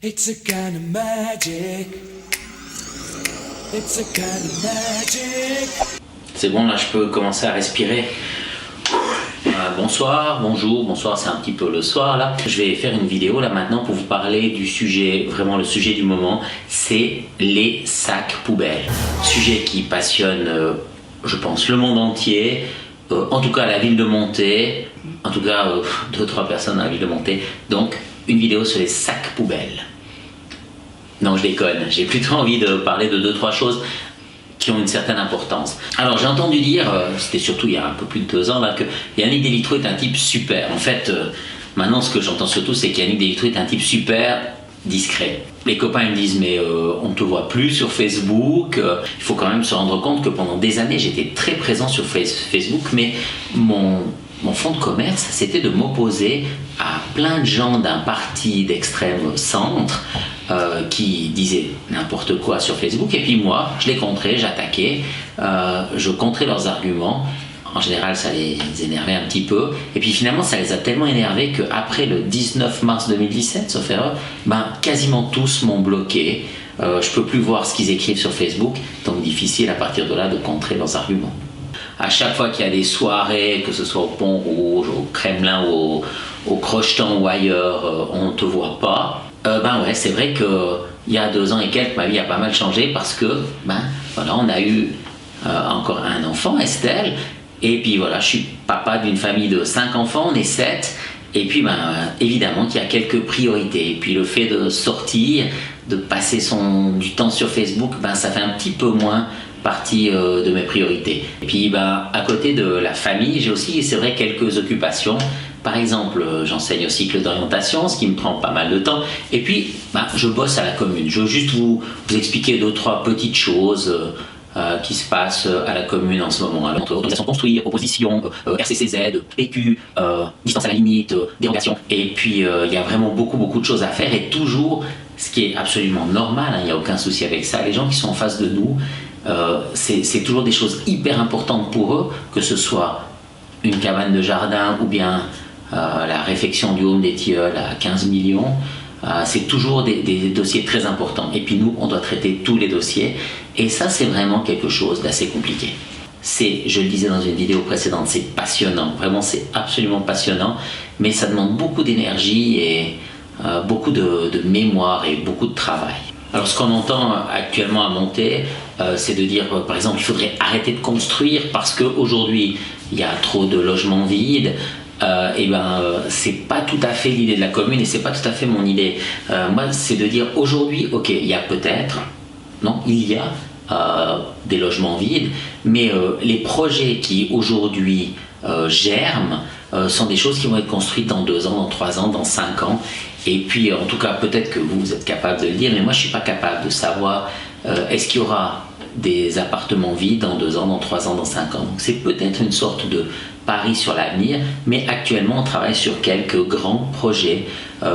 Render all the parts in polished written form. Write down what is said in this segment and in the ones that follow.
It's a kind of magic. It's a kind of magic. C'est bon, là je peux commencer à respirer. Bonsoir, bonjour, bonsoir, c'est un petit peu le soir là. Je vais faire une vidéo là maintenant pour vous parler du sujet, vraiment le sujet du moment, c'est les sacs poubelles. Sujet qui passionne, je pense, le monde entier, en tout cas la ville de Monté, en tout cas 2-3 personnes dans la ville de Monté. Donc une vidéo sur les sacs poubelles. Non, je déconne, j'ai plutôt envie de parler de 2-3 choses qui ont une certaine importance. Alors j'ai entendu dire, c'était surtout il y a un peu plus de 2 ans là, que Yannick Devitrou est un type super. En fait, maintenant ce que j'entends surtout c'est qu'Yannick Devitrou est un type super discret. Les copains ils me disent mais on ne te voit plus sur Facebook, il faut quand même se rendre compte que pendant des années j'étais très présent sur Facebook, mais mon fond de commerce c'était de m'opposer à plein de gens d'un parti d'extrême centre qui disaient n'importe quoi sur Facebook, et puis moi je les contrais, j'attaquais, je contrais leurs arguments. En général ça les énervait un petit peu, et puis finalement ça les a tellement énervés qu'après le 19 mars 2017, sauf erreur, quasiment tous m'ont bloqué. Je peux plus voir ce qu'ils écrivent sur Facebook, donc difficile à partir de là de contrer leurs arguments. À chaque fois qu'il y a des soirées, que ce soit au Pont Rouge, au Kremlin, au Crochetan ou ailleurs, on ne te voit pas. Ouais, c'est vrai qu'il y a 2 ans et quelques, ma vie a pas mal changé parce que, voilà, on a eu encore un enfant, Estelle, et puis voilà, je suis papa d'une famille de 5 enfants, on est 7, et puis évidemment qu'il y a quelques priorités, et puis le fait de sortir, de passer du temps sur Facebook, ça fait un petit peu moins partie de mes priorités. Et puis à côté de la famille, j'ai aussi, c'est vrai, quelques occupations. Par exemple, j'enseigne au cycle d'orientation, ce qui me prend pas mal de temps. Et puis, je bosse à la commune. Je veux juste vous expliquer 2-3 petites choses qui se passent à la commune en ce moment. Alors, autorisation de construire, opposition, RCCZ, PQ, distance à la limite, dérogation. Et puis, il y a vraiment beaucoup de choses à faire. Et toujours, ce qui est absolument normal, il n'y a aucun souci avec ça, les gens qui sont en face de nous, c'est toujours des choses hyper importantes pour eux, que ce soit une cabane de jardin ou bien la réfection du Home des Tilleuls à 15 millions, c'est toujours des dossiers très importants. Et puis nous, on doit traiter tous les dossiers. Et ça, c'est vraiment quelque chose d'assez compliqué. Je le disais dans une vidéo précédente, c'est passionnant. Vraiment, c'est absolument passionnant. Mais ça demande beaucoup d'énergie et beaucoup de mémoire et beaucoup de travail. Alors, ce qu'on entend actuellement à Monté, c'est de dire, par exemple, il faudrait arrêter de construire parce qu'aujourd'hui, il y a trop de logements vides. C'est pas tout à fait l'idée de la commune et c'est pas tout à fait mon idée. Moi, c'est de dire aujourd'hui, ok, il y a des logements vides, mais les projets qui aujourd'hui germent sont des choses qui vont être construites dans 2 ans, dans 3 ans, dans 5 ans. Et puis, en tout cas, peut-être que vous êtes capable de le dire, mais moi, je suis pas capable de savoir est-ce qu'il y aura des appartements vides dans 2 ans, dans 3 ans, dans 5 ans. Donc c'est peut-être une sorte de pari sur l'avenir, mais actuellement on travaille sur quelques grands projets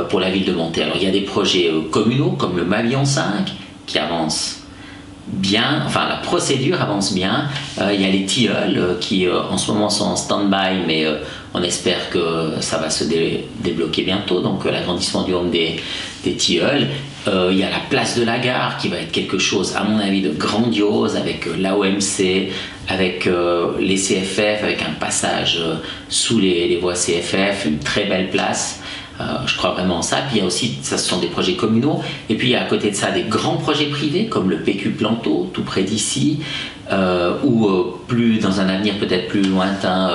pour la ville de Monté. Alors il y a des projets communaux comme le Mavillon 5 qui avance bien, enfin la procédure avance bien. Il y a les Tilleuls qui en ce moment sont en stand-by, mais on espère que ça va se débloquer bientôt, donc l'agrandissement du Home des Tilleuls. Il y a la place de la gare qui va être quelque chose à mon avis de grandiose, avec l'AOMC, avec les CFF, avec un passage sous les voies CFF, une très belle place. Je crois vraiment en ça. Puis il y a aussi, ça ce sont des projets communaux, et puis il y a à côté de ça des grands projets privés comme le PQ Planteau tout près d'ici, ou plus dans un avenir peut-être plus lointain,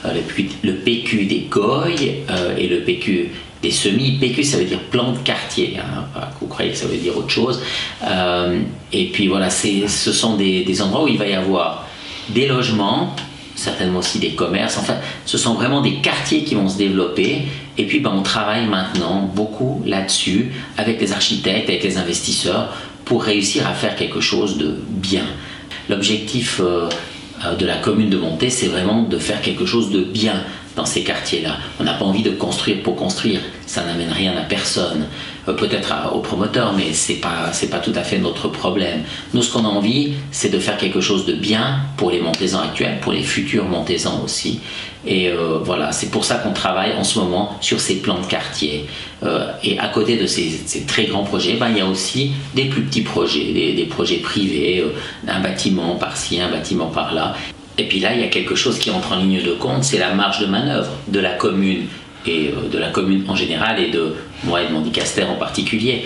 le PQ des Goyes et le PQ des semis. PQ ça veut dire plan de quartier, pas que vous croyez que ça veut dire autre chose. Et puis voilà, ce sont des endroits où il va y avoir des logements, certainement aussi des commerces. Enfin, ce sont vraiment des quartiers qui vont se développer. Et puis on travaille maintenant beaucoup là-dessus avec les architectes, avec les investisseurs, pour réussir à faire quelque chose de bien. L'objectif de la commune de Monté, c'est vraiment de faire quelque chose de bien dans ces quartiers-là. On n'a pas envie de construire pour construire, ça n'amène rien à personne. peut-être aux promoteurs, mais c'est pas tout à fait notre problème. Nous, ce qu'on a envie, c'est de faire quelque chose de bien pour les montésans actuels, pour les futurs montésans aussi. Et voilà, c'est pour ça qu'on travaille en ce moment sur ces plans de quartier. Et à côté de ces très grands projets, ben, il y a aussi des plus petits projets, des projets privés, un bâtiment par-ci, un bâtiment par-là. Et puis là, il y a quelque chose qui entre en ligne de compte, c'est la marge de manœuvre de la commune et de la commune en général et de moi et de mon dicaster en particulier.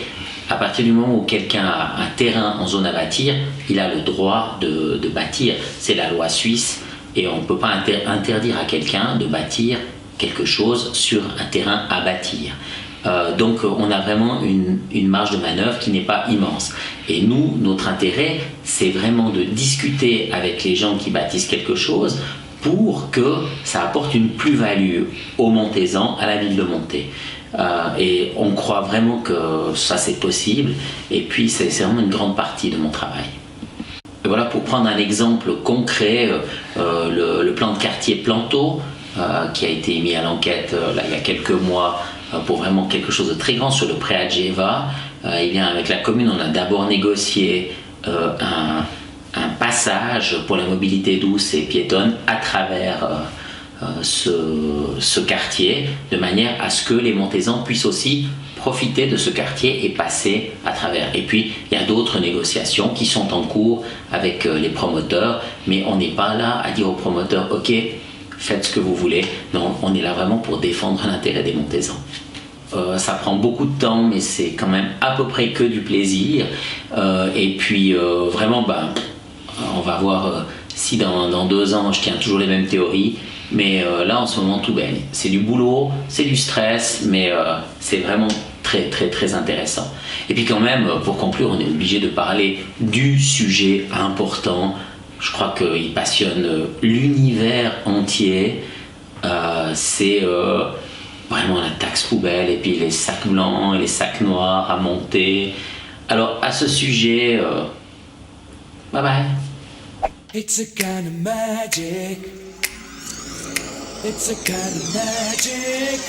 À partir du moment où quelqu'un a un terrain en zone à bâtir, il a le droit de bâtir. C'est la loi suisse et on ne peut pas interdire à quelqu'un de bâtir quelque chose sur un terrain à bâtir. Donc on a vraiment une marge de manœuvre qui n'est pas immense. Et nous, notre intérêt, c'est vraiment de discuter avec les gens qui bâtissent quelque chose pour que ça apporte une plus-value aux Montésans, à la ville de Monté. Et on croit vraiment que ça c'est possible. Et puis c'est vraiment une grande partie de mon travail. Et voilà, pour prendre un exemple concret, le plan de quartier Planteau, qui a été mis à l'enquête là, il y a quelques mois, pour vraiment quelque chose de très grand sur le pré Adjeva. Eh bien, avec la commune, on a d'abord négocié un passage pour la mobilité douce et piétonne à travers ce quartier, de manière à ce que les Montésans puissent aussi profiter de ce quartier et passer à travers. Et puis, il y a d'autres négociations qui sont en cours avec les promoteurs, mais on n'est pas là à dire aux promoteurs « Ok, faites ce que vous voulez ». Non, on est là vraiment pour défendre l'intérêt des Montésans. Ça prend beaucoup de temps, mais c'est quand même à peu près que du plaisir. Et puis, vraiment, on va voir si dans 2 ans, je tiens toujours les mêmes théories. Mais là, en ce moment, tout baigne. C'est du boulot, c'est du stress, mais c'est vraiment très, très, très intéressant. Et puis quand même, pour conclure, on est obligé de parler du sujet important. Je crois qu'il passionne l'univers entier. C'est vraiment la taxe poubelle et puis les sacs blancs et les sacs noirs à monter. Alors, à ce sujet, bye bye. It's a kind of magic. It's a kind of magic.